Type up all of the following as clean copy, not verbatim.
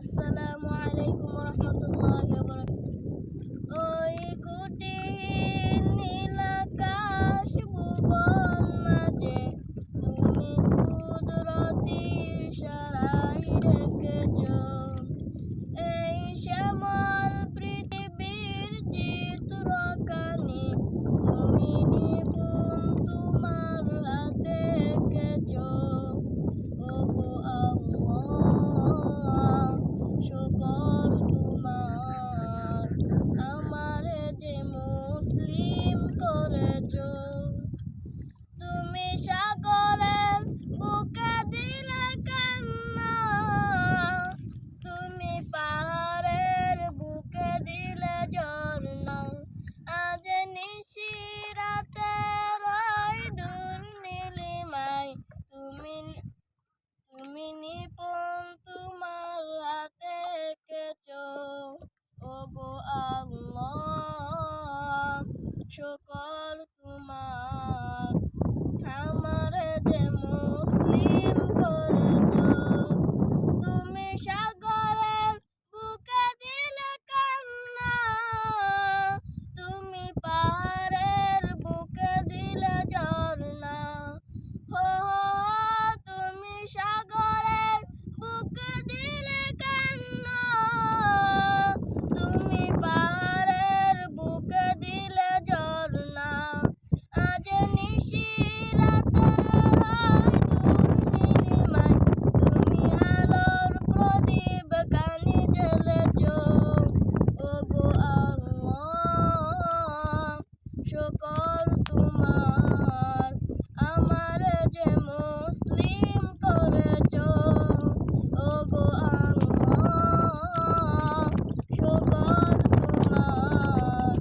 আসসালামু আলাইকুম রহমতুল্লাহি ওয়া বারাকাতুহু। ওই কুটির নীল আকাশ ভুবন মাঝে তুমি কুদরতি ইশারায় রেখেছ এই শ্যামল পৃথিবীর চিত্রখানি তুমি নিপুণ তোমার হাতে এঁকেছ। ওগো আল্লাহ, শুকর তোমার, আমারে যে মুসলিম করেছ। তুমি সাগরের বুকে দিলে কান্না, তুমি পাহাড়ের বুকে দিলে ঝর্ণা। আজ নিশিরাতে রই দূর নীলিমায় তুমি নিপুণ তোমার হাতে এঁকেছ। ওগো আল্লাহ, শুকর তোমার, আমারে যে মুসলিম করেছ। তুমি সাগরের বুকে দিলে কান্না, তুমি পাহাড়ের বুকে দিলে ঝর্ণা। হো তুমি সাগরের বুকে দিলে কান্না, তুমি পাহাড়ের বুকে দিলে ঝর্ণা। আজ নিশিরাতে রই দূর নীলিমায় তুমি আলোর প্রদীপ খানি জ্বেলেছ। ওগো আল্লাহ, শুকর তোমার, আমারে যে মুসলিম করেছ। ওগো আল্লাহ, শুকর তোমার,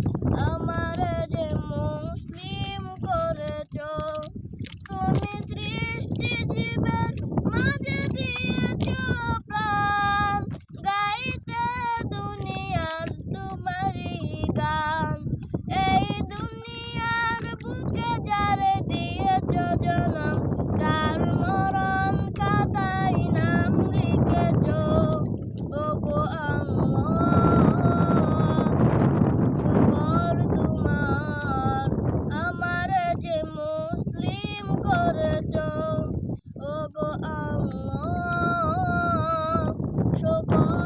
আমারে যে মুসলিম করেছ। তুমি সৃষ্টি জীবের মাঝে দিয়েছ প্রাণ, গাইতে দুনিয়ার তোমারই গান। এই দুনিয়ার বুকে যারে দিয়েছ জনম, তার মরণ খাতায় নাম লিখেছ। ওগো আল্লাহ, শুকর তোমার, আমারে যে মুসলিম করেছ। ওগো আল্লাহ, শুকর